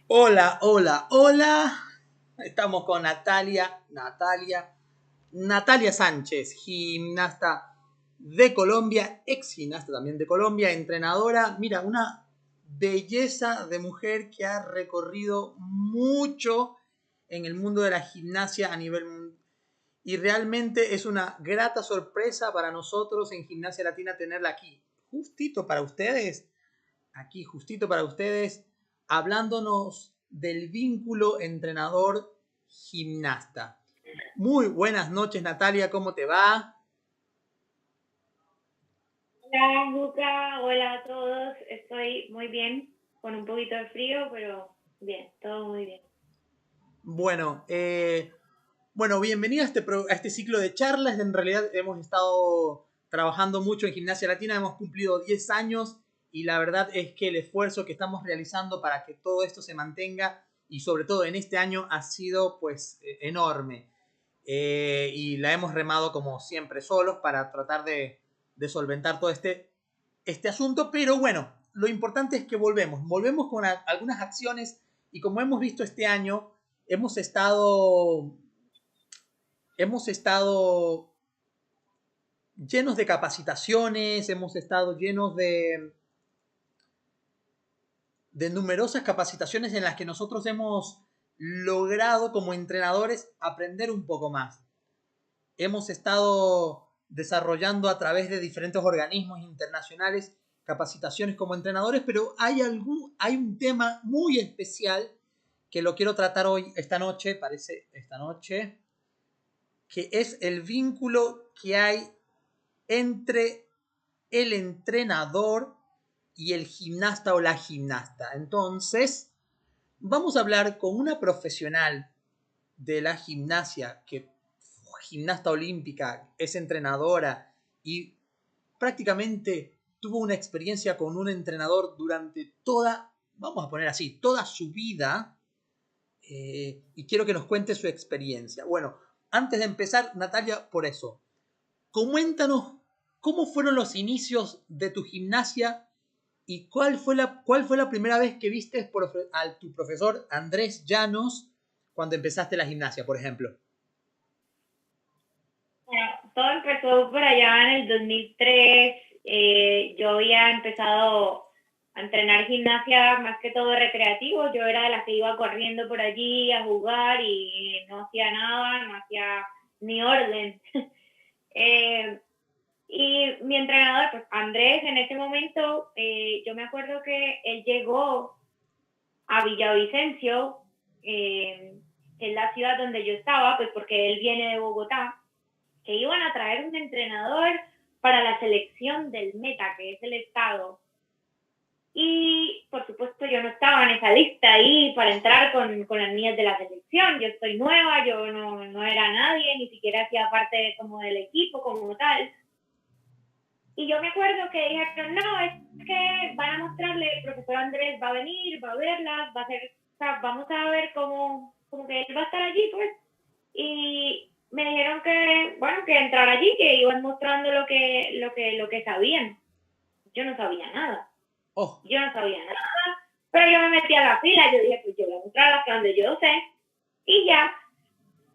Hola, hola, hola. Estamos con Natalia Sánchez, gimnasta de Colombia, ex gimnasta también de Colombia, entrenadora. Mira, una belleza de mujer que ha recorrido mucho en el mundo de la gimnasia a nivel mundial. Y realmente es una grata sorpresa para nosotros en Gimnasia Latina tenerla aquí, justito para ustedes, aquí justito para ustedes, hablándonos del vínculo entrenador-gimnasta. Muy buenas noches, Natalia, ¿cómo te va? Hola, Luca. Hola a todos. Estoy muy bien, con un poquito de frío, pero bien, todo muy bien. Bueno, bienvenida a este ciclo de charlas. En realidad hemos estado trabajando mucho en Gimnasia Latina, hemos cumplido 10 años y la verdad es que el esfuerzo que estamos realizando para que todo esto se mantenga y sobre todo en este año ha sido pues enorme. Y la hemos remado como siempre solos para tratar de solventar todo este asunto, pero bueno, lo importante es que volvemos con algunas acciones y como hemos visto este año, hemos estado, hemos estado llenos de capacitaciones, hemos estado llenos de numerosas capacitaciones en las que nosotros hemos logrado como entrenadores aprender un poco más. Hemos estado desarrollando a través de diferentes organismos internacionales capacitaciones como entrenadores, pero hay un tema muy especial que lo quiero tratar hoy, esta noche, que es el vínculo que hay entre el entrenador y el gimnasta o la gimnasta. Entonces, vamos a hablar con una profesional de la gimnasia que fue gimnasta olímpica, es entrenadora y prácticamente tuvo una experiencia con un entrenador durante toda, vamos a poner así, toda su vida. Y quiero que nos cuente su experiencia. Bueno, antes de empezar, Natalia, por eso, coméntanos cómo fueron los inicios de tu gimnasia y cuál fue la primera vez que viste a tu profesor Andrés Llanos cuando empezaste la gimnasia, por ejemplo. Bueno, todo empezó por allá en el 2003. Yo había empezado a entrenar gimnasia más que todo recreativo. Yo era de las que iba corriendo por allí a jugar y no hacía nada, no hacía ni orden. Eh, y mi entrenador, pues Andrés, en ese momento, yo me acuerdo que él llegó a Villavicencio, que es la ciudad donde yo estaba, pues porque él viene de Bogotá, que iban a traer un entrenador para la selección del Meta, que es el estado. Y por supuesto yo no estaba en esa lista ahí para entrar con las niñas de la selección. Yo estoy nueva, yo no era nadie, ni siquiera hacía parte como del equipo como tal. Y yo me acuerdo que dijeron, no, es que van a mostrarle, el profesor Andrés va a venir, va a verlas, va a hacer, o sea, vamos a ver cómo, como que él va a estar allí, pues. Y me dijeron que, bueno, que entrar allí, que iban mostrando lo que sabían. Yo no sabía nada, Oh, yo no sabía nada, pero yo me metí a la fila, yo dije, pues yo voy a mostrar hasta donde yo sé, y ya.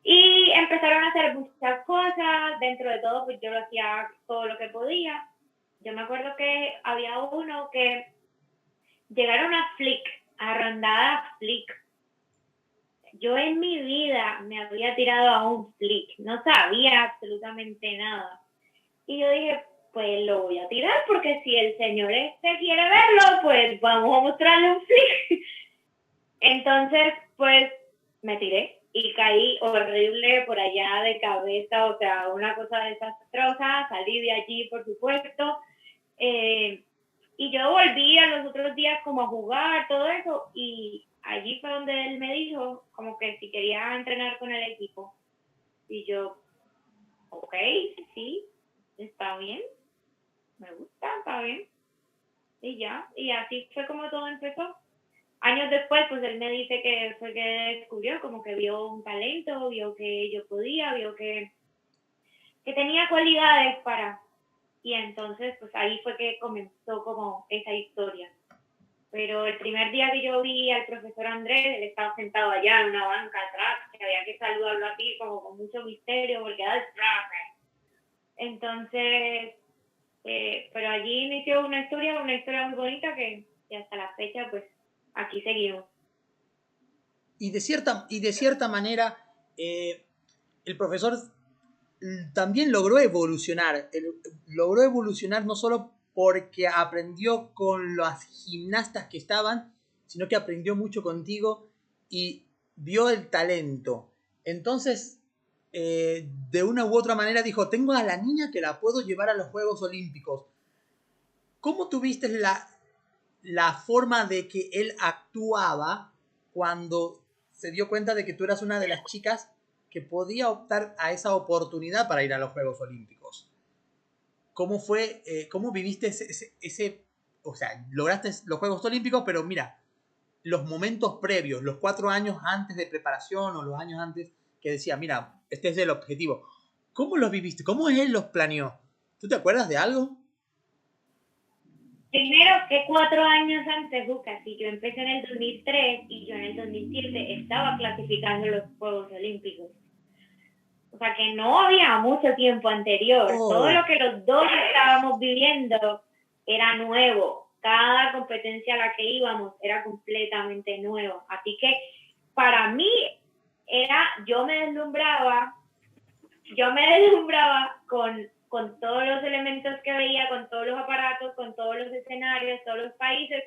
Y empezaron a hacer muchas cosas, dentro de todo, pues yo lo hacía todo lo que podía. Yo me acuerdo que había uno que llegaron a flick, a rondada flick. Yo en mi vida me había tirado a un flick, no sabía absolutamente nada. Y yo dije, pues lo voy a tirar porque si el señor este quiere verlo, pues vamos a mostrarle un flick. Entonces, pues me tiré y caí horrible por allá de cabeza, o sea, una cosa desastrosa, salí de allí, por supuesto. Eh, y yo volví a los otros días como a jugar, todo eso, y allí fue donde él me dijo como que si quería entrenar con el equipo. Y yo, ok, sí, está bien, me gusta, está bien. Y ya, y así fue como todo empezó. Años después, pues él me dice que fue que descubrió, como que vio un talento, vio que yo podía, vio que tenía cualidades para. Y entonces, pues ahí fue que comenzó como esa historia. Pero el primer día que yo vi al profesor Andrés, él estaba sentado allá en una banca atrás, que había que saludarlo así como con mucho misterio, porque era el profe. Entonces, pero allí inició una historia muy bonita que hasta la fecha, pues, aquí seguimos. Y de cierta manera, el profesor también logró evolucionar. Logró evolucionar no solo porque aprendió con las gimnastas que estaban, sino que aprendió mucho contigo y vio el talento. Entonces, de una u otra manera dijo, tengo a la niña que la puedo llevar a los Juegos Olímpicos. ¿Cómo tuviste la forma de que él actuaba cuando se dio cuenta de que tú eras una de las chicas que podía optar a esa oportunidad para ir a los Juegos Olímpicos? ¿Cómo fue, cómo viviste ese, o sea, lograste los Juegos Olímpicos, pero mira, los momentos previos, los 4 años antes de preparación o los años antes que decía, mira, este es el objetivo. ¿Cómo los viviste? ¿Cómo él los planeó? ¿Tú te acuerdas de algo? Primero que 4 años antes, Lucas, y yo empecé en el 2003 y yo en el 2007 estaba clasificando los Juegos Olímpicos. O sea que no había mucho tiempo anterior. Oh. Todo lo que los dos estábamos viviendo era nuevo. Cada competencia a la que íbamos era completamente nueva. Así que para mí yo me deslumbraba con todos los elementos que veía, con todos los aparatos, con todos los escenarios, todos los países,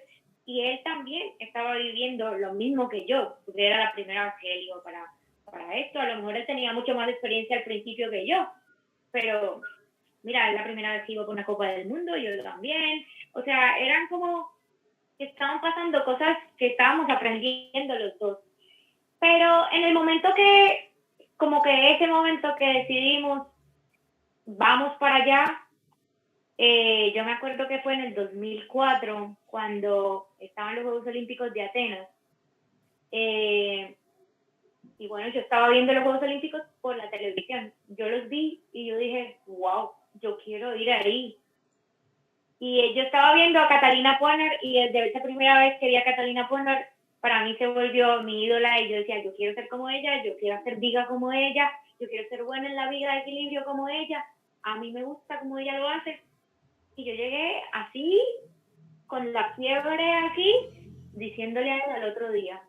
y él también estaba viviendo lo mismo que yo, porque era la primera vez que él iba para esto. A lo mejor él tenía mucho más experiencia al principio que yo, pero mira, es la primera vez que iba por una Copa del Mundo, yo también. O sea, eran como que estaban pasando cosas que estábamos aprendiendo los dos. Pero en el momento ese momento que decidimos vamos para allá, yo me acuerdo que fue en el 2004 cuando estaban los Juegos Olímpicos de Atenas, y bueno, yo estaba viendo los Juegos Olímpicos por la televisión, yo los vi y yo dije, wow, yo quiero ir ahí. Y yo estaba viendo a Catalina Poner y desde esa primera vez que vi a Catalina Poner, para mí se volvió mi ídola y yo decía, yo quiero ser como ella, yo quiero hacer viga como ella, yo quiero ser buena en la viga de equilibrio como ella, a mí me gusta como ella lo hace. Y yo llegué así, con la fiebre aquí, diciéndole a ella al otro día.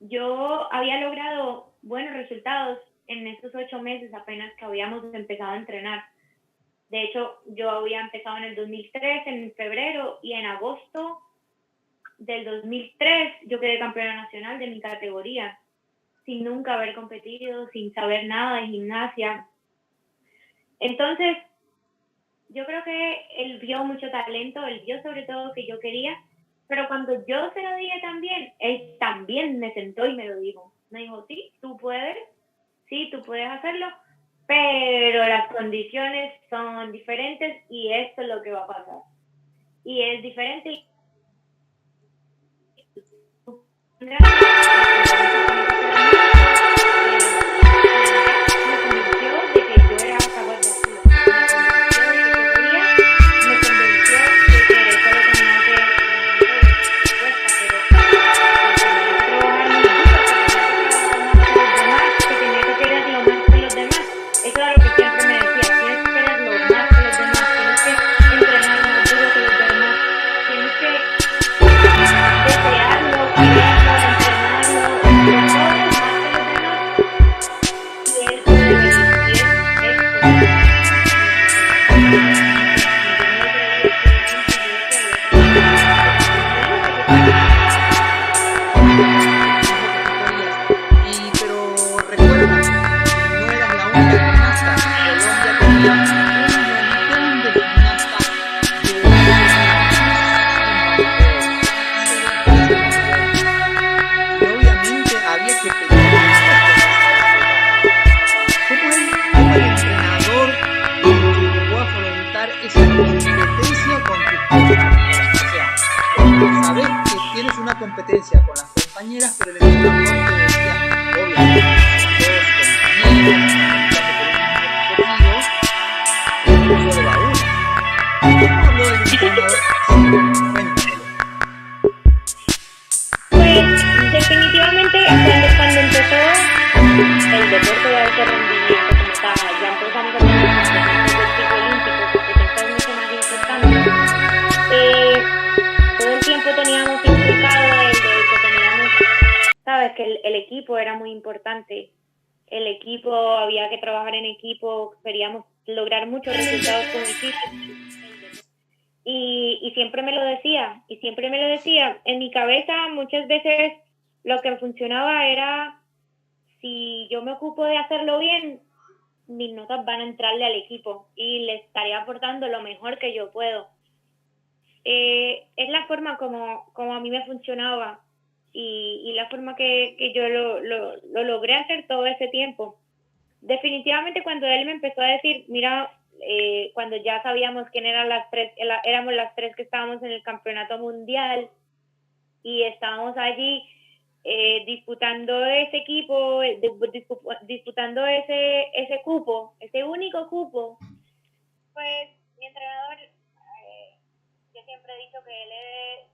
Yo había logrado buenos resultados en estos 8 meses apenas que habíamos empezado a entrenar. De hecho, yo había empezado en el 2003, en febrero, y en agosto del 2003 yo quedé campeona nacional de mi categoría, sin nunca haber competido, sin saber nada de gimnasia. Entonces, yo creo que él vio mucho talento, él vio sobre todo que yo quería, pero cuando yo se lo dije también, él también me sentó y me lo dijo. Me dijo, sí, tú puedes hacerlo, pero las condiciones son diferentes y esto es lo que va a pasar. Y es diferente. Competencia con las compañeras, pero el entrenador te decía, obviamente, dos compañeros, no solo va uno. ¿Cómo habló el entrenador? Cuéntamelo. sabes que el equipo era muy importante. El equipo, había que trabajar en equipo, queríamos lograr muchos resultados con equipo. Y siempre me lo decía, En mi cabeza muchas veces lo que funcionaba era, si yo me ocupo de hacerlo bien, mis notas van a entrarle al equipo y le estaré aportando lo mejor que yo puedo. Es la forma como a mí me funcionaba y la forma que yo lo logré hacer todo ese tiempo. Definitivamente cuando él me empezó a decir, mira, cuando ya sabíamos quién eran las tres, éramos las tres que estábamos en el campeonato mundial y estábamos allí disputando ese equipo, disputando ese cupo, ese único cupo, pues mi entrenador, yo siempre he dicho que él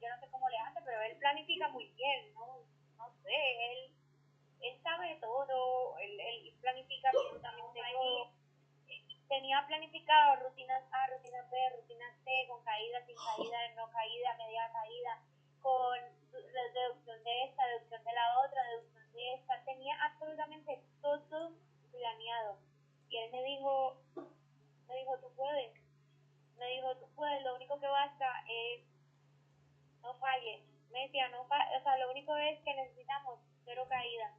yo no sé cómo le hace, pero él planifica muy bien, no sé, él sabe todo, él planifica absolutamente todo. Tenía planificado rutinas A, rutinas B, rutinas C, con caída, sin caída, no caída, media caída, con deducción de esta, deducción de la otra, deducción de esta. Tenía absolutamente todo planeado. Y él me dijo, tú puedes. Lo único que basta es no falles. Me decía, lo único es que necesitamos 0 caídas.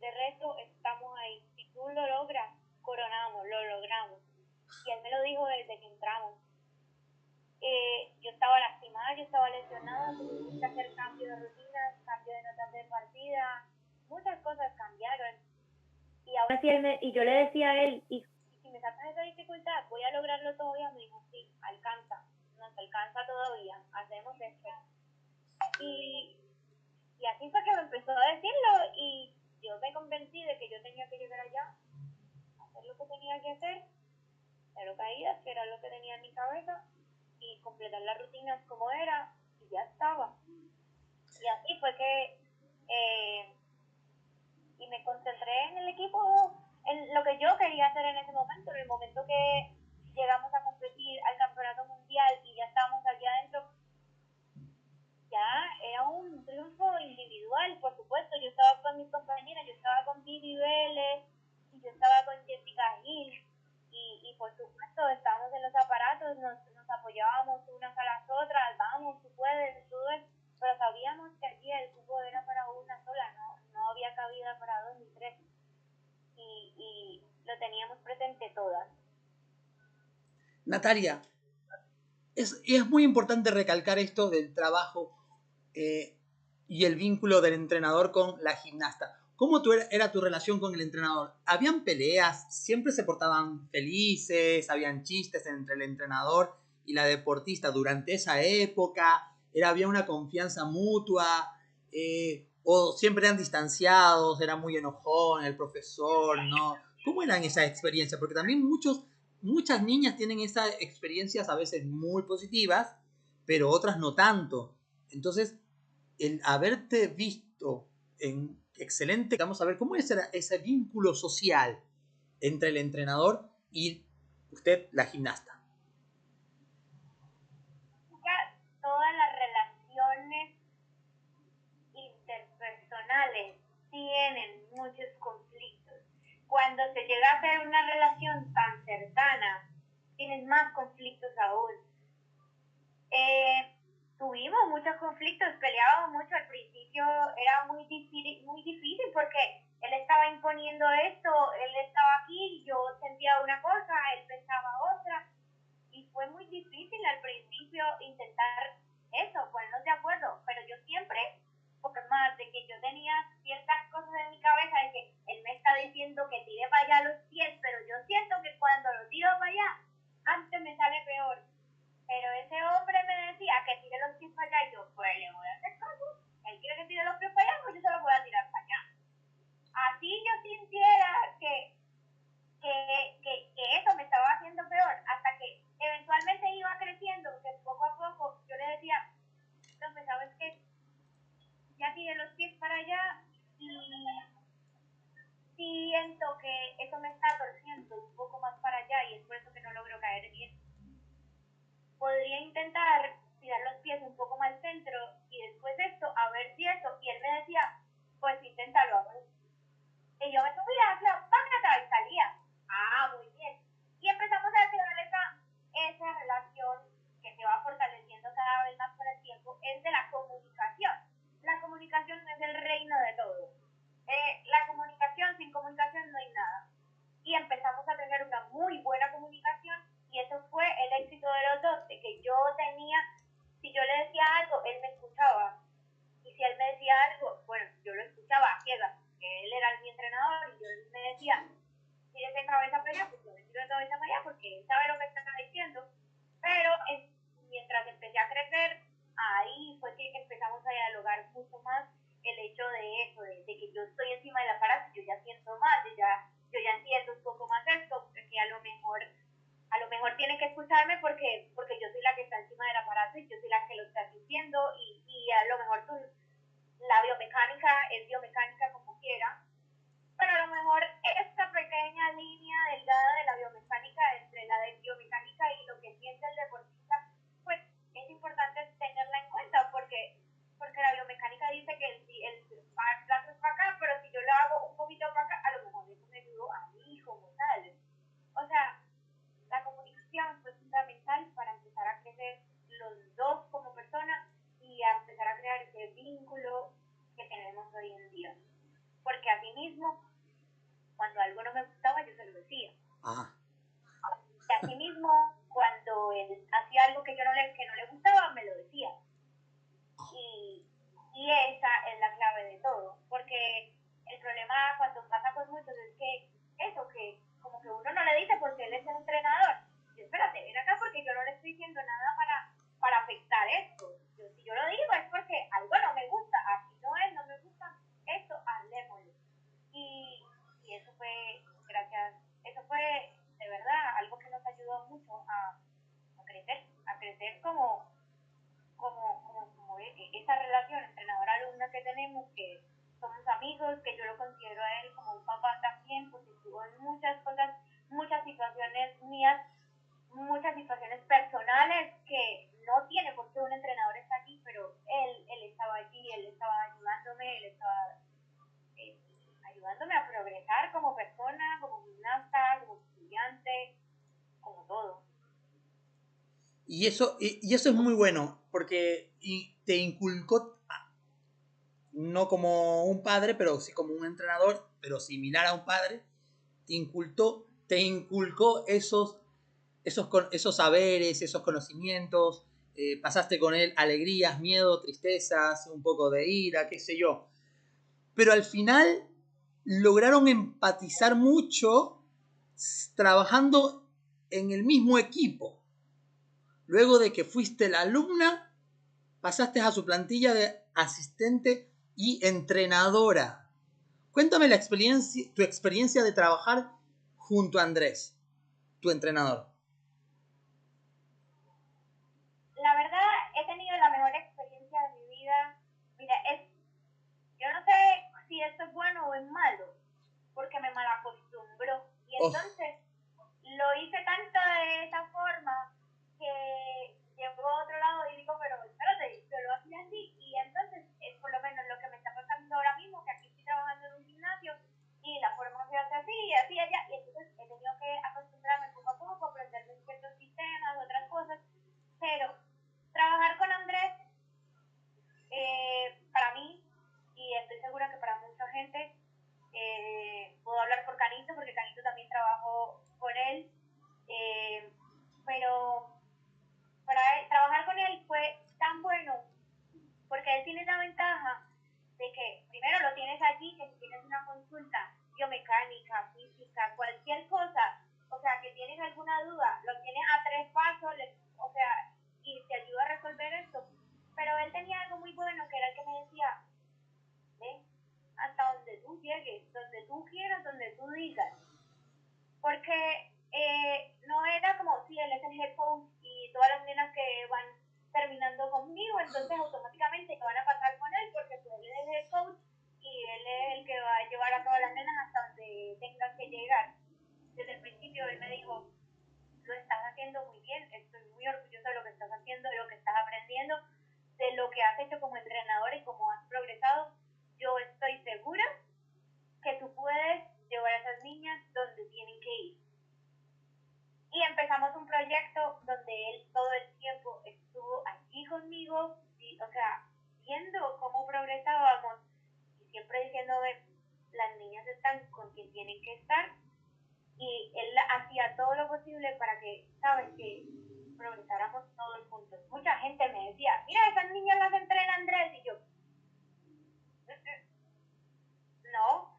De resto, estamos ahí. Si tú lo logras, coronamos, lo logramos. Y él me lo dijo desde que entramos. Yo estaba lastimada, yo estaba lesionada, tuve que hacer cambio de rutinas, cambio de notas de partida, muchas cosas cambiaron. Y ahora sí y yo le decía a él, y si me sacas esa dificultad, ¿voy a lograrlo todavía? Me dijo, sí, nos alcanza todavía, hacemos esto. Y así fue que me empezó a decirlo, y yo me convencí de que yo tenía que llegar allá, hacer lo que tenía que hacer, cero caídas, que era lo que tenía en mi cabeza, y completar las rutinas como era, y ya estaba. Y así fue que y me concentré en el equipo, en lo que yo quería hacer en ese momento. En el momento que llegamos a competir al campeonato mundial y ya estábamos allá adentro, ya era un triunfo individual, por supuesto. Yo estaba con mis compañeras, yo estaba con Vivi Vélez, y yo estaba con Jessica Gil, y por supuesto estábamos en los aparatos, nos apoyábamos unas a las otras, vamos, tú puedes, todo eso, pero sabíamos que allí el cupo era para una sola, no había cabida para 2 ni 3, y lo teníamos presente todas. Natalia, es muy importante recalcar esto del trabajo y el vínculo del entrenador con la gimnasta. ¿Cómo era tu relación con el entrenador? ¿Habían peleas? ¿Siempre se portaban felices? ¿Habían chistes entre el entrenador y la deportista durante esa época? ¿Había una confianza mutua? ¿O siempre eran distanciados? ¿Era muy enojón el profesor? ¿No? ¿Cómo eran esas experiencias? Porque también muchas niñas tienen esas experiencias a veces muy positivas, pero otras no tanto. Entonces, el haberte visto en excelente, vamos a ver cómo es ese vínculo social entre el entrenador y usted, la gimnasta. Todas las relaciones interpersonales tienen muchos conflictos. Cuando se llega a hacer una relación tan cercana, tienes más conflictos aún. Tuvimos muchos conflictos, peleábamos mucho al principio, era muy difícil porque él estaba imponiendo esto, él estaba aquí, yo sentía una cosa, él pensaba otra, y fue muy difícil al principio intentar eso, ponernos de acuerdo, pero yo siempre, porque más de que yo tenía ciertas cosas en mi cabeza de que él me está diciendo que tire para allá los pies, pero yo siento que cuando lo tiro para allá, antes me sale peor. Pero ese hombre me decía que tire los pies para allá y yo, pues le voy a hacer caso. Él quiere que tire los pies para allá, pues yo se los voy a tirar para allá. Así yo sintiera que eso me estaba haciendo peor, hasta que eventualmente iba creciendo, que poco a poco yo le tenía, si yo le decía algo, él me escuchaba. Y si él me decía algo, bueno, yo lo escuchaba a ciegas, porque él era mi entrenador y yo me decía, tírese de cabeza para allá, pues yo me tiro de cabeza para allá porque él sabe lo que está diciendo. Pero mientras empecé a crecer, ahí fue que empezamos a dialogar mucho más el hecho de eso, de que yo estoy encima del aparato, yo ya siento más, yo ya entiendo un poco más esto, que a lo mejor tiene que escucharme porque yo soy la que está encima del aparato y yo soy la que lo está sintiendo y a lo mejor la biomecánica es biomecánica como quiera, pero a lo mejor esta pequeña línea delgada de la biomecánica entre la de biomecánica y lo que siente el deportista, pues es importante tenerla en cuenta porque la biomecánica dice que el brazo es para acá, pero si yo lo hago un poquito para acá, a lo mejor eso me ayudó a mí como tal. O sea, la comunicación fue fundamental para empezar a crecer los dos como personas y a empezar a crear ese vínculo que tenemos hoy en día. Porque así mismo, cuando algo no me gustaba, yo se lo decía. Y así mismo, cuando él hacía algo que no le gustaba, me lo decía. Y esa es la clave de todo. Porque el problema cuando pasa con muchos es que eso, que como que uno no le dice porque él es el entrenador. Y espérate, ven acá porque yo no le estoy diciendo nada para afectar esto. Si yo lo digo es porque algo no me gusta, así no es, no me gusta, esto, hablemoslo. Y eso fue, eso fue de verdad algo que nos ayudó mucho a crecer como esa relación entrenador-alumna que tenemos, que somos amigos, que yo lo considero a él como un papá también, porque estuvo en muchas cosas, muchas situaciones mías, muchas situaciones personales que no tiene por qué un entrenador estar aquí, pero él estaba allí, él estaba ayudándome, él estaba ayudándome a progresar como persona, como gimnasta, como estudiante, como todo. Y eso es muy bueno, porque te inculcó, no como un padre, pero sí como un entrenador, pero similar a un padre, te inculcó esos saberes, esos conocimientos, pasaste con él alegrías, miedo, tristezas, un poco de ira, qué sé yo. Pero al final lograron empatizar mucho trabajando en el mismo equipo. Luego de que fuiste la alumna, pasaste a su plantilla de asistente y entrenadora. Cuéntame tu experiencia de trabajar junto a Andrés, tu entrenador. La verdad, he tenido la mejor experiencia de mi vida. Mira, yo no sé si esto es bueno o es malo, porque me malacostumbró. Y entonces lo hice tanto de esa forma que llegó a otro lado y digo, pero espérate, yo lo hacía así. Y entonces es por lo menos lo que me está pasando ahora mismo, que aquí estoy trabajando en un gimnasio y la forma se hace así y así allá. Y entonces he tenido que acostumbrarme poco a poco, aprenderme ciertos sistemas, otras cosas. Pero trabajar con Andrés, para mí, y estoy segura que para mucha gente, puedo hablar por Canito, porque Canito también trabajó con él, pero trabajar con él fue tan bueno, porque él tiene la ventaja de que primero lo tienes allí, que si tienes una consulta biomecánica, física, cualquier cosa, o sea, que tienes alguna duda, lo tienes a 3 pasos, o sea, y te ayuda a resolver esto. Pero él tenía algo muy bueno, que era el que me decía, ven hasta donde tú llegues, donde tú quieras, donde tú digas. Porque no era como si él es el head coach y todas las nenas que van terminando conmigo, entonces automáticamente que van a pasar con él, porque pues él es el head coach y él es el que va a llevar a todas las nenas hasta donde tengan que llegar. Desde el principio él me dijo, lo estás haciendo muy bien, estoy muy orgulloso de lo que estás haciendo, de lo que estás aprendiendo, de lo que has hecho como entrenador y cómo has progresado. Yo estoy segura que tú puedes llevar a esas niñas donde tienen que ir. Y empezamos un proyecto donde él todo el tiempo estuvo allí conmigo, y, o sea, viendo cómo progresábamos y siempre diciéndome, las niñas están con quien tienen que estar, y él hacía todo lo posible para que, sabes, que progresáramos todos juntos. Mucha gente me decía, mira, esas niñas las entrena Andrés, y yo, no,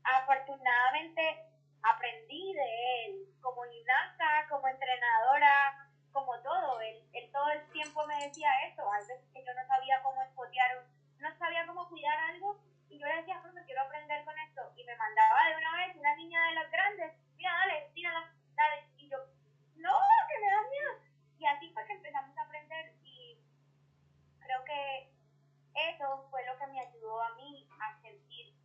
afortunadamente aprendí de él como gimnasta, como entrenadora, como todo. Él todo el tiempo me decía eso. Hay veces que yo no sabía cómo espotear, no sabía cómo cuidar algo, y yo le decía, no quiero aprender con esto. Y me mandaba de una vez una niña de las grandes, mira, dale, tírala, dale. Y yo, no, que me da miedo. Y así fue que empezamos a aprender, y creo que eso fue lo que me ayudó a mí a sentirme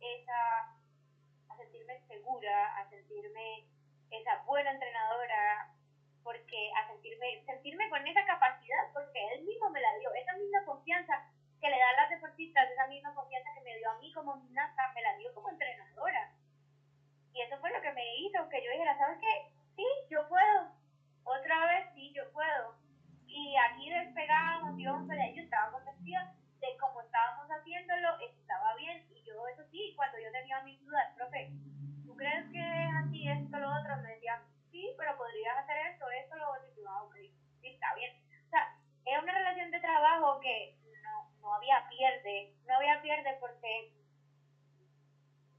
segura, a sentirme esa buena entrenadora, porque a sentirme con esa capacidad, porque él mismo me la dio, esa misma confianza que le da a las deportistas, esa misma confianza que me dio a mí como gimnasta, me la dio como entrenadora. Y eso fue lo que me hizo que yo dijera, ¿sabes qué? Sí, yo puedo. Otra vez, sí, yo puedo. Y aquí despegábamos, íbamos allá, yo estaba convencida de cómo estábamos haciéndolo, estaba bien. Y yo, eso sí, cuando yo tenía mis dudas, profe, ¿tú crees que es así, esto, lo otro? Me decía, sí, pero podrías hacer esto, lo otro. Y yo, ok, sí, está bien. O sea, es una relación de trabajo que no había pierde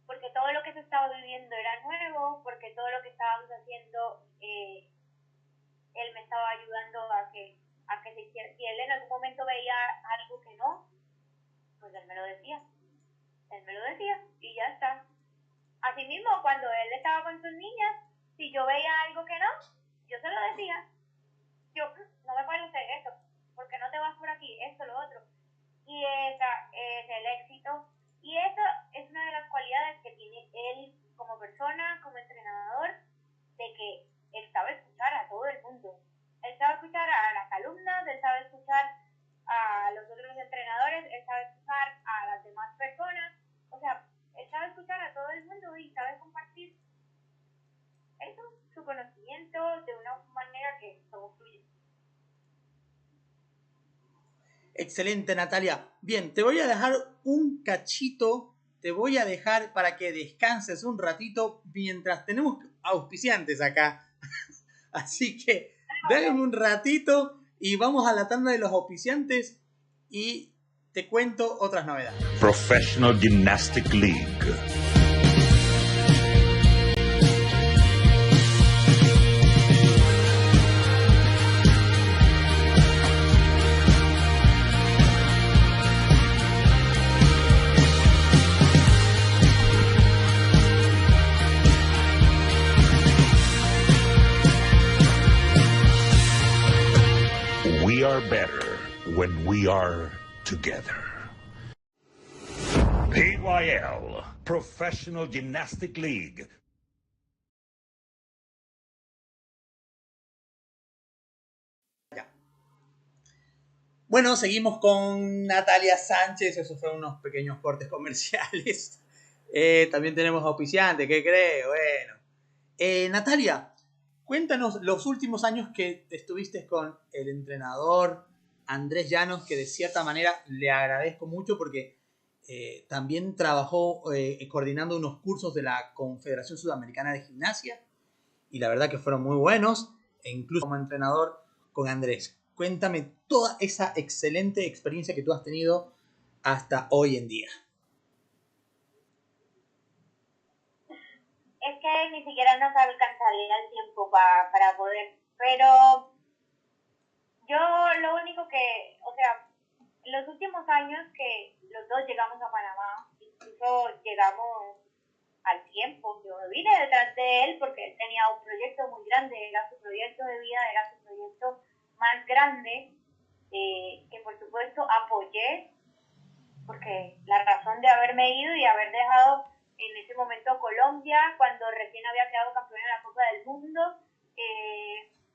porque todo lo que se estaba viviendo era nuevo, porque todo lo que estábamos haciendo, él me estaba ayudando a que se hiciera. Si él en algún momento veía algo que no, pues él me lo decía, y ya está. Asimismo, cuando él estaba con sus niñas, si yo veía algo que no, yo se lo decía. Yo, no me parece eso, porque no te vas por aquí, esto, lo otro. Y esa es el éxito. Y esa es una de las cualidades que tiene él como persona, como entrenador, de que él sabe escuchar a todo el mundo. Él sabe escuchar a las alumnas, él sabe escuchar a los otros entrenadores, él sabe escuchar a las demás personas. O sea, él sabe escuchar a todo el mundo y sabe compartir eso, su conocimiento, de una manera que todo fluye. Excelente, Natalia. Bien, te voy a dejar un cachito, te voy a dejar para que descanses un ratito mientras tenemos auspiciantes acá. Así que déjame un ratito y vamos a la tanda de los auspiciantes y te cuento otras novedades. Professional Gymnastic League. We are better when we are together. PYL, Professional Gymnastic League. Bueno, seguimos con Natalia Sánchez. Esos fueron unos pequeños cortes comerciales. También tenemos auspiciantes, ¿qué crees? Bueno. Natalia, cuéntanos los últimos años que estuviste con el entrenador Andrés Llanos, que de cierta manera le agradezco mucho porque también trabajó coordinando unos cursos de la Confederación Sudamericana de Gimnasia y la verdad que fueron muy buenos, e incluso como entrenador con Andrés. Cuéntame toda esa excelente experiencia que tú has tenido hasta hoy en día. Es que ni siquiera nos alcanzaría el tiempo para poder, pero yo lo único que, o sea, en los últimos años que los dos llegamos a Panamá, incluso llegamos al tiempo, yo vine detrás de él porque él tenía un proyecto muy grande, era su proyecto de vida, era su proyecto más grande, que por supuesto apoyé, porque la razón de haberme ido y haber dejado en ese momento Colombia, cuando recién había quedado campeona en la Copa del Mundo,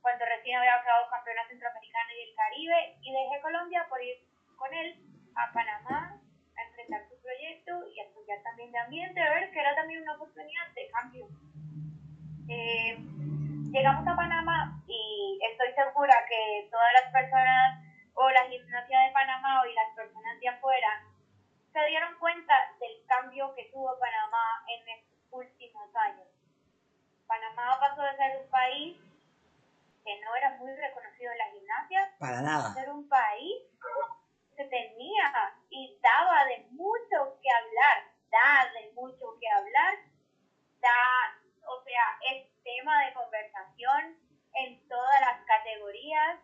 cuando recién había quedado campeona centroamericana y del Caribe, y dejé Colombia por ir con él a Panamá a enfrentar su proyecto y a estudiar también de ambiente, a ver que era también una oportunidad de cambio. Llegamos a Panamá y estoy segura que todas las personas o la gimnasia de Panamá y las personas de afuera se dieron cuenta del cambio que tuvo Panamá en estos últimos años. Panamá pasó de ser un país que que no era muy reconocido en la gimnasia. Para nada. Ser un país que tenía y daba de mucho que hablar, da de mucho que hablar, o sea, es tema de conversación en todas las categorías.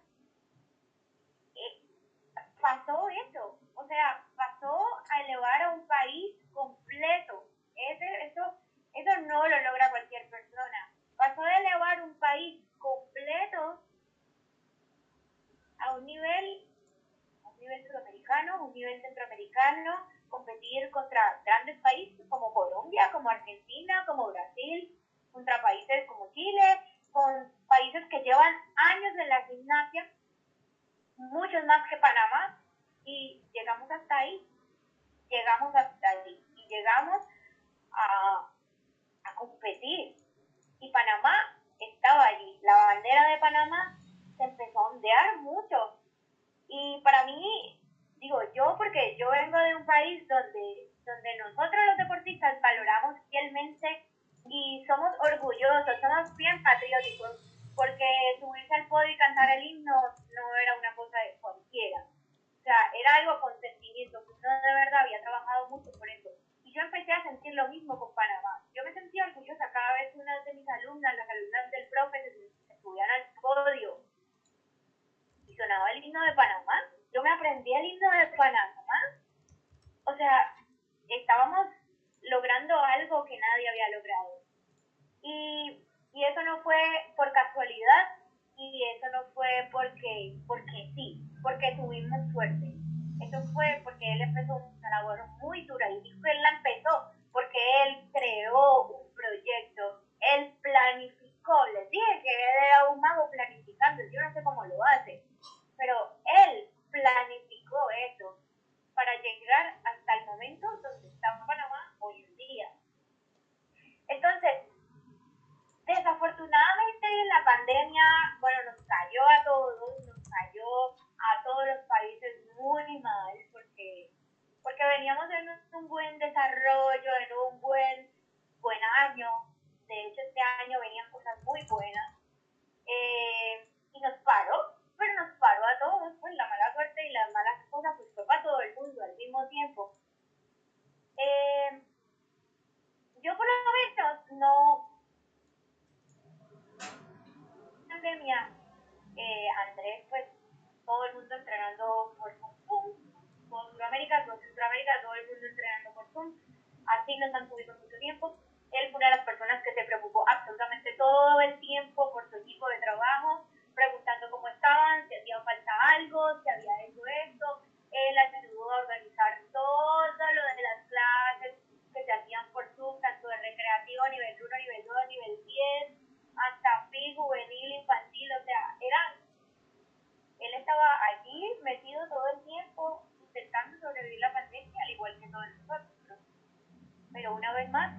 Pasó eso, o sea, pasó a elevar a un país completo. Eso no lo logra cualquier persona. Pasó a elevar un país completo a un nivel sudamericano, un nivel centroamericano, competir contra grandes países como Colombia, como Argentina, como Brasil, contra países como Chile, con países que llevan años en la gimnasia, muchos más que Panamá, y llegamos hasta ahí, y llegamos a competir, y Panamá estaba allí, la bandera de Panamá se empezó a ondear mucho, y para mí, digo yo, porque yo vengo de un país donde nosotros los deportistas valoramos fielmente y somos orgullosos, somos bien patrióticos, porque subirse al podio y cantar el himno no era una cosa de cualquiera. O sea, era algo con sentimiento, que uno de verdad había trabajado mucho por eso. Y yo empecé a sentir lo mismo con Panamá. Yo me sentía orgullosa cada vez que una de mis alumnas, las alumnas del profe, se subían al podio y sonaba el himno de Panamá. Yo me aprendí el himno de Panamá. O sea, estábamos logrando algo que nadie había logrado. Y eso no fue por casualidad, y eso no fue porque sí, porque tuvimos suerte. Eso fue porque él empezó una labor muy dura, y dijo que él la empezó porque él creó un proyecto, él planificó. Les dije que él era un mago planificando, yo no sé cómo lo hace, pero él planificó eso para llegar hasta el momento donde está Panamá hoy en día. Entonces, desafortunadamente la pandemia, bueno, nos cayó a todos los países muy mal, porque veníamos en un buen desarrollo, en un buen año. De hecho, este año venían cosas muy buenas, y nos paró, pero nos paró a todos, pues la mala suerte y las malas cosas, pues fue para todo el mundo al mismo tiempo. Yo por lo menos no, pandemia, Andrés, pues todo el mundo entrenando por Zoom, todo Sudamérica, todo Centroamérica, todo el mundo entrenando por Zoom, así nos han tenido mucho tiempo. Él fue una de las personas que se preocupó absolutamente todo el tiempo por su equipo de trabajo, preguntando cómo estaban, si hacía falta algo, si había hecho esto. Él ayudó a organizar todo lo de las clases que se hacían por Zoom, tanto de recreativo, nivel 1, nivel 2, nivel 10, hasta PI, juvenil, infantil, o sea, él estaba allí metido todo el tiempo intentando sobrevivir la pandemia, al igual que todos nosotros. Pero una vez más,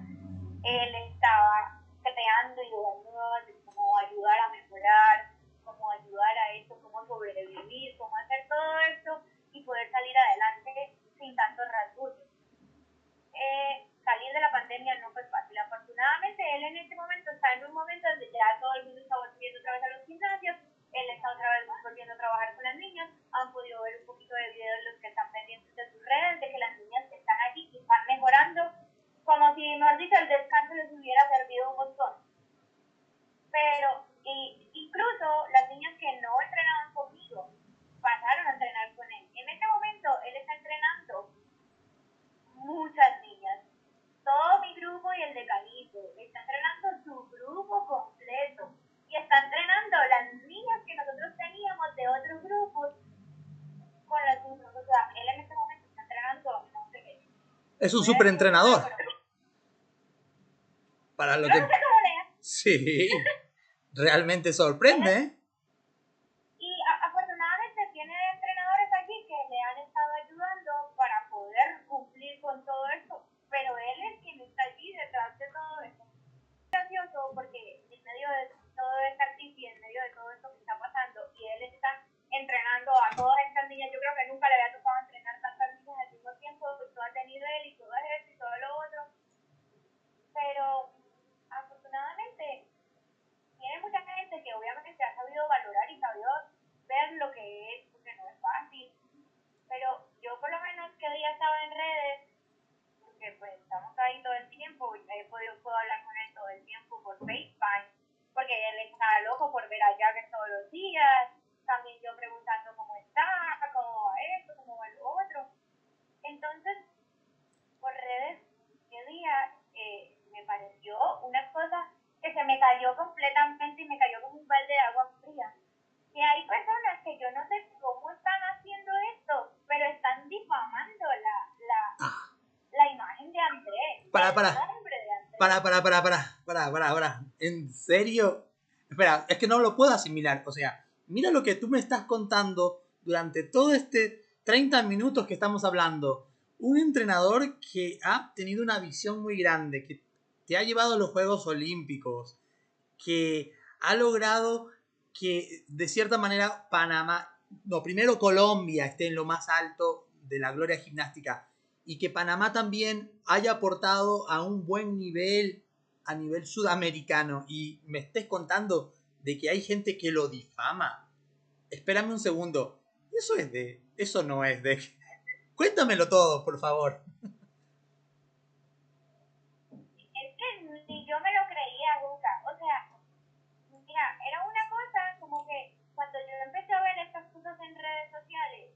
él estaba creando ideas de cómo ayudar a mejorar, cómo ayudar a esto, cómo sobrevivir, cómo hacer todo esto y poder salir adelante sin tantos rasguños. Salir de la pandemia no fue fácil. Afortunadamente, él en este momento está en un momento donde ya todo el mundo está volviendo otra vez a los gimnasios, él está otra vez volviendo a trabajar con las niñas, han podido ver un poquito de videos de los que están pendientes de sus redes, de que las niñas están allí y están mejorando, como si, mejor dicho, el descanso les hubiera servido un montón. Pero incluso las niñas que no entrenaban conmigo pasaron a entrenar con él. En este momento, él está entrenando muchas niñas. Todo mi grupo y el de Calito. Está entrenando su grupo completo. Y está entrenando las niñas que nosotros teníamos de otros grupos con las mismas. O sea, él en este momento está entrenando, no sé qué. Es un súper entrenador. Para lo Yo que... no sé cómo le hace. Sí, realmente sorprende, ¿eh? Y afortunadamente tiene entrenadores allí que le han estado ayudando para poder cumplir con todo esto, pero él es quien está allí detrás de todo esto. Es gracioso porque en medio de toda esta crisis, en medio de todo esto que está pasando, y él está entrenando a todas estas niñas, yo creo que nunca le había tocado entrenar tantas niñas al mismo tiempo, todas de nivel y todo esto y todo lo otro, pero afortunadamente tiene mucha gente que obviamente ha sabido puedo hablar con él todo el tiempo por FaceTime, porque él está loco por ver a Jagger todos los días, también yo preguntando cómo está, cómo va esto, cómo va lo otro. Entonces, por redes, ese día me pareció una cosa que se me cayó completamente y me cayó como un balde de agua fría. Que hay personas que yo no sé cómo están haciendo esto, pero están difamando la imagen de Andrés, el nombre de Andrés. Para. ¿En serio? Espera, es que no lo puedo asimilar. O sea, mira lo que tú me estás contando durante todo este 30 minutos que estamos hablando. Un entrenador que ha tenido una visión muy grande, que te ha llevado a los Juegos Olímpicos, que ha logrado que de cierta manera primero Colombia esté en lo más alto de la gloria gimnástica y que Panamá también haya aportado a un buen nivel a nivel sudamericano y me estés contando de que hay gente que lo difama. Espérame un segundo. Eso no es de... Cuéntamelo todo, por favor. Es que ni yo me lo creía, Luca. O sea, mira, era una cosa como que cuando yo empecé a ver estas cosas en redes sociales,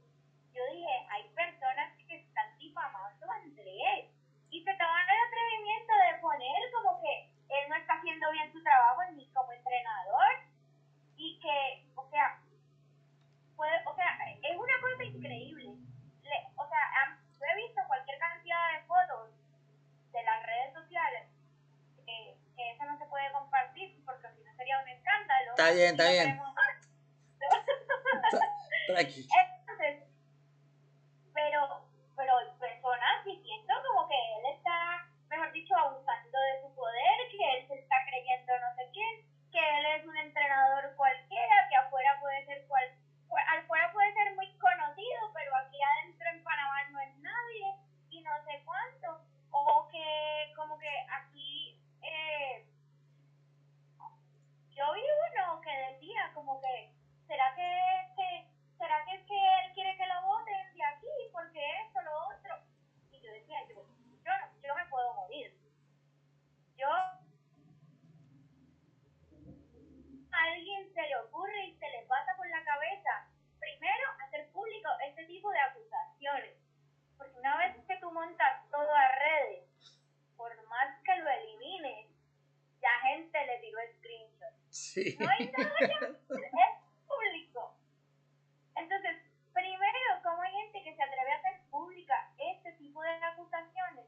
yo dije, hay personas que están difamando a Andrés y se toman el atrevimiento de poner como que él no está haciendo bien su trabajo ni como entrenador y que, o sea, es una cosa increíble. Yo he visto cualquier cantidad de fotos de las redes sociales que eso no se puede compartir porque si no sería un escándalo. Está bien. Tranqui. Entonces, pero personas diciendo como que él está, mejor dicho, abusando de su poder, que él se está creyendo no sé quién, que él es un entrenador cualquiera, que afuera puede ser afuera puede ser muy conocido, pero aquí adentro en Panamá no es nadie y no sé cuánto, o que como que aquí yo vi uno que decía como que ¿será que es que él quiere que lo voten de aquí porque esto, lo otro? Y yo decía, yo me puedo morir. A alguien se le ocurre y se le pasa por la cabeza, primero, hacer público este tipo de acusaciones. Porque una vez que tú montas todo a redes, por más que lo elimines, ya gente le tiró screenshot. Sí. No hay nada que es público. Entonces, primero, ¿cómo hay gente que se atreve a hacer pública este tipo de acusaciones?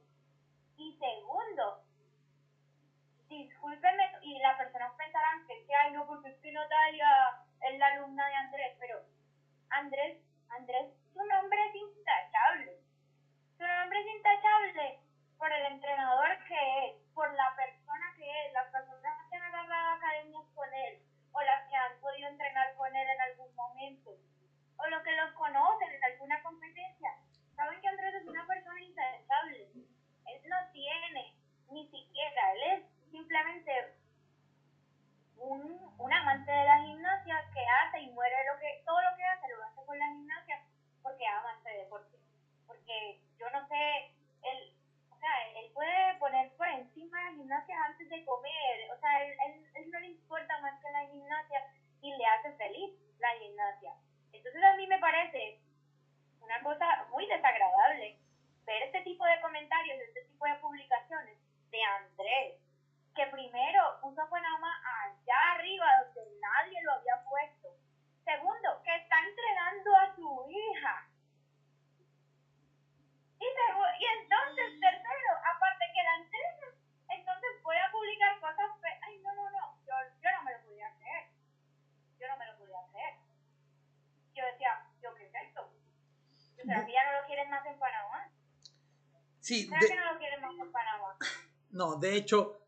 Y segundo, discúlpenme, y las personas pensarán que ay no, porque es que Natalia es la alumna de Andrés, pero Andrés, su nombre es intachable. Su nombre es intachable por el entrenador que es, por la persona que es, las personas que han agarrado academias con él, o las que han podido entrenar con él en algún momento, o los que los conocen en alguna competencia. Saben que Andrés es una persona intachable. Él no tiene ni siquiera, él es simplemente un amante de la gimnasia que hace y muere todo lo que hace lo hace por la gimnasia porque ama este deporte. Porque yo no sé, él puede poner por encima la gimnasia antes de comer, o sea, él no le importa más que la gimnasia y le hace feliz la gimnasia. Entonces a mí me parece una cosa muy desagradable ver este tipo de comentarios, este tipo de publicaciones de Andrés, que primero puso a Panamá allá arriba donde nadie lo había puesto. Segundo, que está entrenando a su hija. Y entonces, tercero, aparte que la entrena, entonces voy a publicar cosas. Ay, no, yo no me lo podía creer. Yo decía, ¿qué es esto? ¿Será que ya no lo quieren más en Panamá? Sí, ¿Será que no lo quieren más en Panamá? No, de hecho,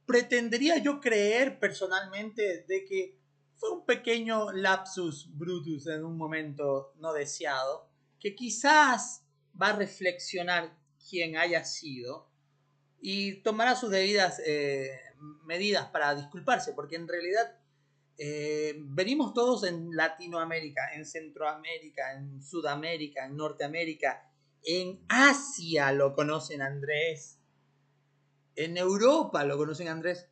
pretendería yo creer personalmente de que fue un pequeño lapsus brutus en un momento no deseado, que quizás va a reflexionar quien haya sido y tomará sus debidas medidas para disculparse, porque en realidad venimos todos en Latinoamérica, en Centroamérica, en Sudamérica, en Norteamérica, en Asia lo conocen a Andrés. en Europa lo conocen a Andrés.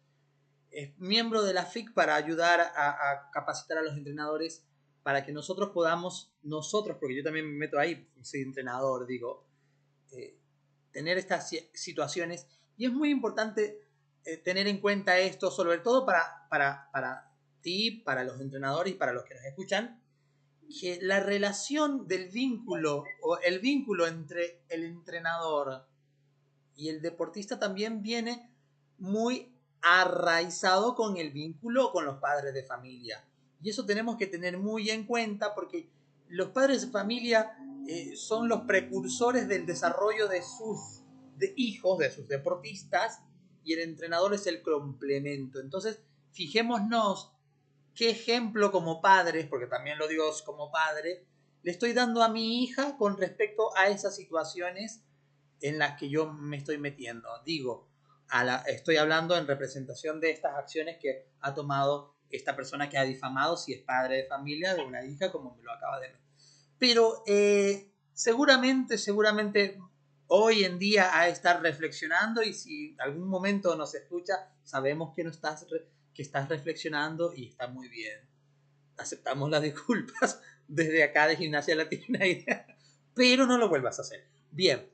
Es miembro de la FIC para ayudar a capacitar a los entrenadores para que nosotros podamos, porque yo también me meto ahí, soy entrenador, digo, tener estas situaciones. Y es muy importante tener en cuenta esto, sobre todo para ti, para los entrenadores y para los que nos escuchan, que la relación del vínculo o el vínculo entre el entrenador y el deportista también viene muy arraizado con el vínculo con los padres de familia. Y eso tenemos que tener muy en cuenta porque los padres de familia son los precursores del desarrollo de sus hijos, de sus deportistas, y el entrenador es el complemento. Entonces, fijémonos qué ejemplo como padres, porque también lo digo como padre, le estoy dando a mi hija con respecto a esas situaciones en las que yo me estoy metiendo. Digo, estoy hablando en representación de estas acciones que ha tomado esta persona que ha difamado, si es padre de familia, de una hija, como me lo acaba de ver. Pero seguramente hoy en día a estar reflexionando, y si algún momento nos escucha, sabemos que no estás que estás reflexionando y está muy bien. Aceptamos las disculpas desde acá de Gimnasia Latina, pero no lo vuelvas a hacer. Bien,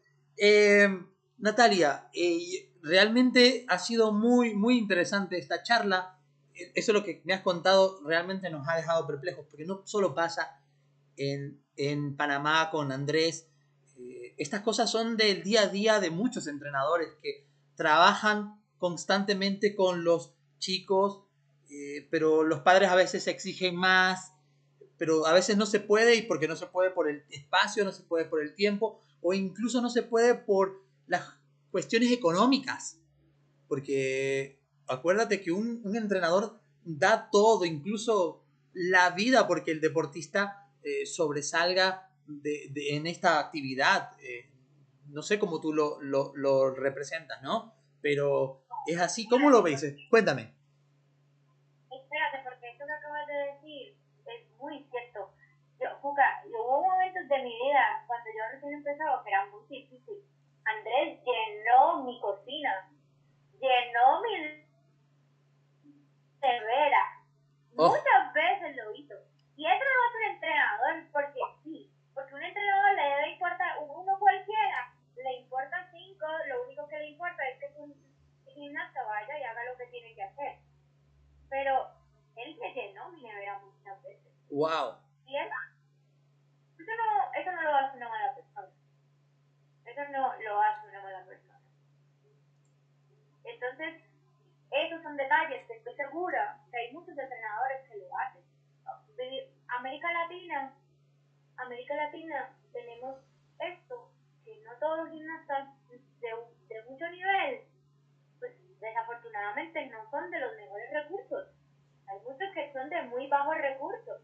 Natalia, realmente ha sido muy, muy interesante esta charla. Eso es lo que me has contado, realmente nos ha dejado perplejos, porque no solo pasa en Panamá con Andrés. Estas cosas son del día a día de muchos entrenadores que trabajan constantemente con los chicos, pero los padres a veces exigen más, pero a veces no se puede, y porque no se puede por el espacio, no se puede por el tiempo, o incluso no se puede por las cuestiones económicas, porque acuérdate que un entrenador da todo, incluso la vida, porque el deportista sobresalga en esta actividad. No sé cómo tú lo representas, ¿no? Pero es así. ¿Cómo lo ves? Cuéntame. Espérate, porque esto que acabas de decir es muy cierto. Juca, hubo momentos de mi vida cuando yo recién empezaba que era muy difícil. Andrés llenó mi cocina, llenó mi nevera. Muchas veces lo hizo. Y eso no es un entrenador, porque sí, porque un entrenador le debe importar, uno cualquiera, le importa 5, lo único que le importa es que su gimnasta vaya y haga lo que tiene que hacer. Pero él me llenó mi nevera muchas veces. ¡Wow! Y eso no lo hace una mala persona. Eso no lo hace una mala persona. Entonces, esos son detalles que estoy segura que hay muchos entrenadores que lo hacen. América Latina tenemos esto, que no todos los gimnastas de mucho nivel, pues desafortunadamente no son de los mejores recursos. Hay muchos que son de muy bajos recursos.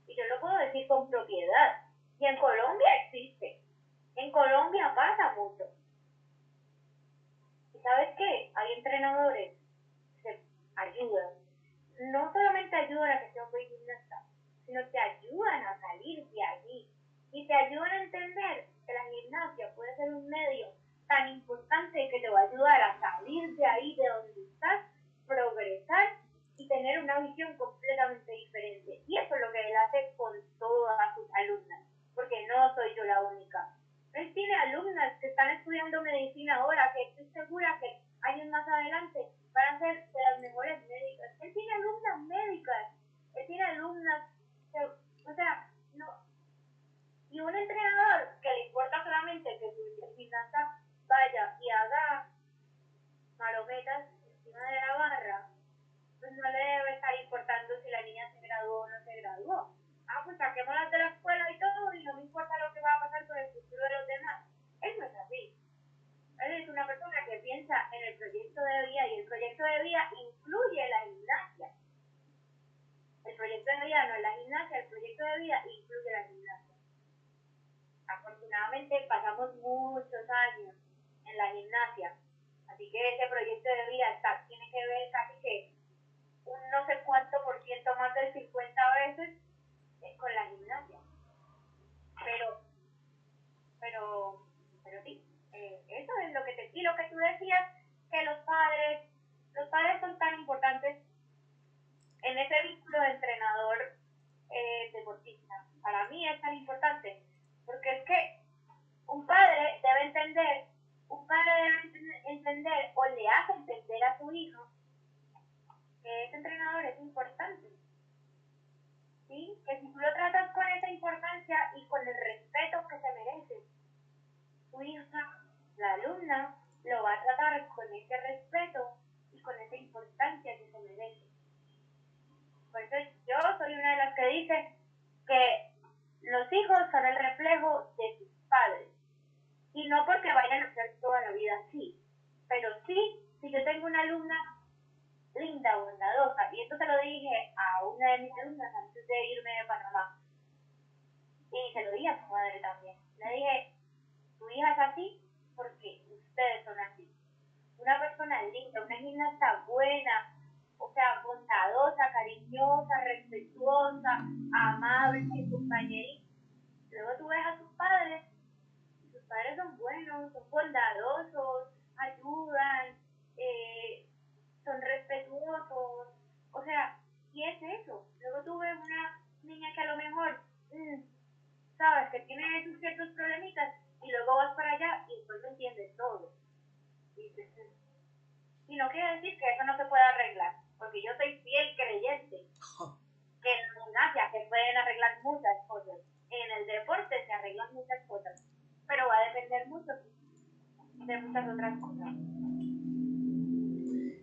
Y yo lo puedo decir con propiedad. Y en Colombia existe. En Colombia pasa mucho. ¿Y sabes qué? Hay entrenadores que ayudan. No solamente ayudan a que sea un buen gimnasta, sino que ayudan a salir de allí. Y te ayudan a entender que la gimnasia puede ser un medio tan importante que te va a ayudar a salir de ahí, de donde estás, progresar y tener una visión completamente diferente. Y eso es lo que él hace con todas sus alumnas, porque no soy yo la única. Él tiene alumnas que están estudiando medicina ahora, que estoy segura que años más adelante van a ser de las mejores médicas. Él tiene alumnas médicas, él tiene alumnas que, o sea, no. Y un entrenador que le importa solamente que su gimnasta vaya y haga marometas encima de la barra, pues no le debe estar importando si la niña se graduó o no se graduó. Pues saquémoslas de la escuela y todo, y no me importa lo que va a pasar con el futuro de los demás. Él no es así. Él es una persona que piensa en el proyecto de vida, y el proyecto de vida incluye la gimnasia. El proyecto de vida no es la gimnasia, el proyecto de vida incluye la gimnasia. Afortunadamente pasamos muchos años en la gimnasia, así que ese proyecto de vida tiene que ver casi que un no sé cuánto por ciento, más del 50 veces, con la gimnasia. Pero sí, eso es lo que y lo que tú decías, que los tengo una alumna linda, bondadosa, y esto se lo dije a una de mis alumnas antes de irme de Panamá, y se lo dije a su madre también. Le dije, tu hija es así porque ustedes son así. Una persona linda, una gimnasta buena, o sea, bondadosa, cariñosa, respetuosa, amable, compañerita. Luego tú ves a sus padres son buenos, son bondadosos, ayudan, son respetuosos, o sea, ¿y es eso? Luego tú ves una niña que a lo mejor, sabes, que tiene sus ciertos problemitas, y luego vas para allá y después lo entiendes todo. Y no quiere decir que eso no se pueda arreglar, porque yo soy fiel creyente que en la gimnasia se pueden arreglar muchas cosas, en el deporte se arreglan muchas cosas, pero va a depender mucho de muchas otras cosas.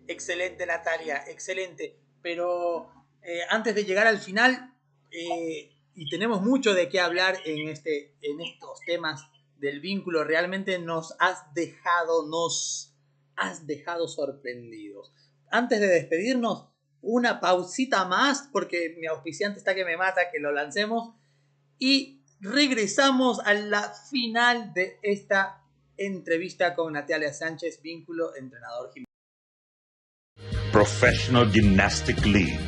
Excelente, Natalia, excelente. Pero antes de llegar al final, y tenemos mucho de qué hablar en estos temas del vínculo, realmente nos has dejado sorprendidos. Antes de despedirnos, una pausita más, porque mi auspiciante está que me mata, que lo lancemos, y regresamos a la final de esta entrevista con Natalia Sánchez, vínculo entrenador gimnasta. Professional Gymnastic League.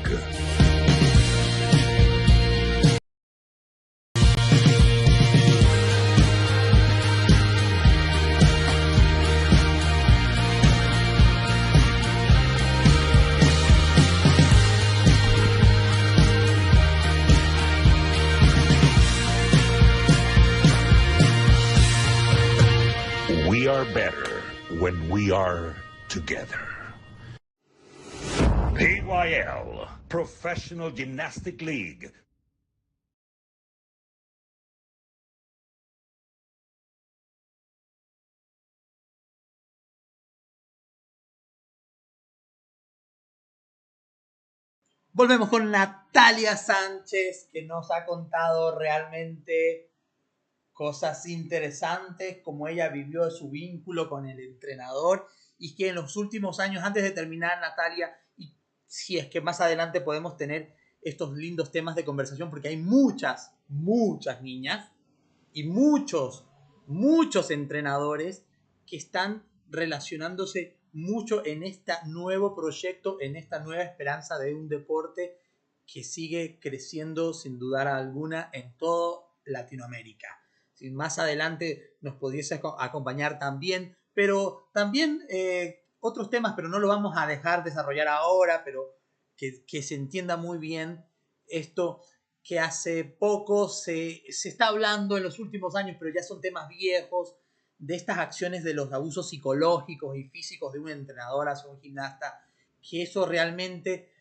We are better when we are together. PYL, Professional Gymnastic League. Volvemos con Natalia Sánchez, que nos ha contado realmente cosas interesantes, como ella vivió su vínculo con el entrenador, y que en los últimos años, antes de terminar, Natalia, y si es que más adelante podemos tener estos lindos temas de conversación, porque hay muchas niñas y muchos entrenadores que están relacionándose mucho en este nuevo proyecto, en esta nueva esperanza de un deporte que sigue creciendo sin dudar alguna en toda Latinoamérica. Si más adelante nos pudiese acompañar también, pero también otros temas, pero no lo vamos a dejar desarrollar ahora, pero que se entienda muy bien esto que hace poco se está hablando en los últimos años, pero ya son temas viejos, de estas acciones de los abusos psicológicos y físicos de un entrenador hacia un gimnasta, que eso realmente,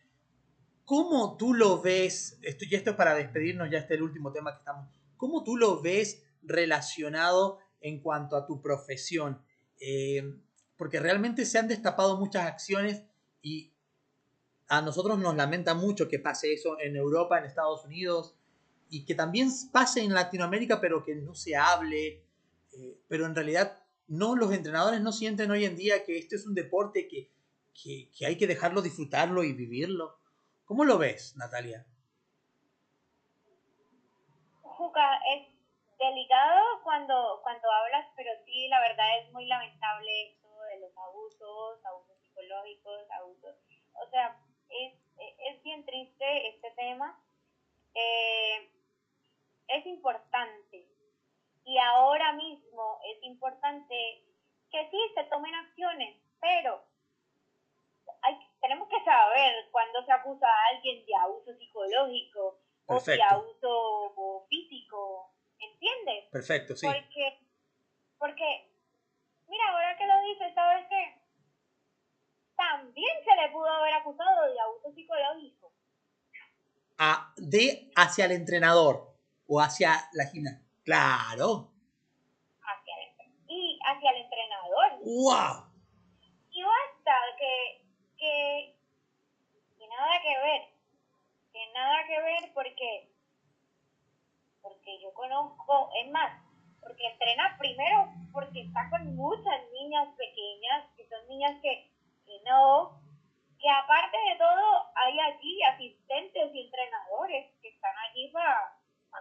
¿cómo tú lo ves? Y esto es para despedirnos, ya este es el último tema que estamos. ¿Cómo tú lo ves relacionado en cuanto a tu profesión? Porque realmente se han destapado muchas acciones y a nosotros nos lamenta mucho que pase eso en Europa, en Estados Unidos, y que también pase en Latinoamérica, pero que no se hable. Pero en realidad los entrenadores no sienten hoy en día que este es un deporte que hay que dejarlo disfrutarlo y vivirlo. ¿Cómo lo ves, Natalia? Juca, es delicado cuando hablas, pero sí, la verdad es muy lamentable esto de los abusos psicológicos, o sea, es bien triste este tema. Es importante, y ahora mismo es importante que sí se tomen acciones, pero tenemos que saber cuándo se acusa a alguien de abuso psicológico. Perfecto. O de abuso físico, ¿entiendes? Perfecto, sí. Porque, mira, ahora que lo dices, ¿sabes qué? También se le pudo haber acusado de abuso psicológico. Hacia el entrenador o hacia la gimnasta. Claro. Hacia el entrenador. ¡Wow! Y basta que nada que ver porque yo conozco, es más, porque entrena primero porque está con muchas niñas pequeñas, que son niñas que sino que aparte de todo hay allí asistentes y entrenadores que están allí para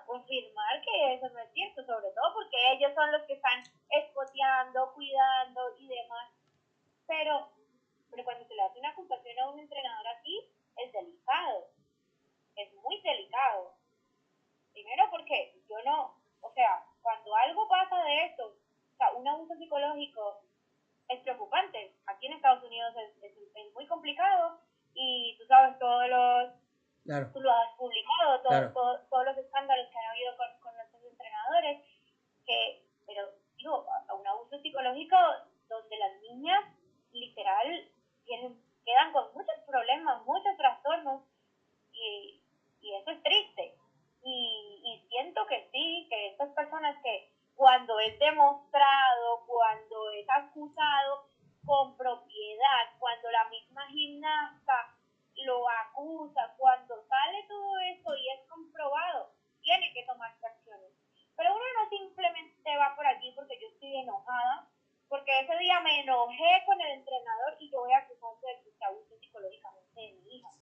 confirmar que eso no es cierto, sobre todo porque ellos son los que están espoteando, cuidando y demás. Pero cuando se le hace una acusación a un entrenador así, es delicado, es muy delicado. Primero porque yo no, o sea, cuando algo pasa de esto, o sea, un abuso psicológico es preocupante. Aquí en Estados Unidos es muy complicado y tú sabes todos los, Claro. tú lo has publicado, Claro. todos los escándalos que han habido con nuestros entrenadores, pero digo, a un abuso psicológico donde las niñas literal quedan con muchos problemas, muchos trastornos y eso es triste. Y siento que sí, que estas personas que cuando es demostrado, cuando es acusado con propiedad, cuando la misma gimnasta lo acusa, cuando sale todo esto y es comprobado, tiene que tomar acciones. Pero uno no simplemente va por allí porque yo estoy enojada, porque ese día me enojé con el entrenador y yo voy a acusarse de que se abuse psicológicamente de mi hija.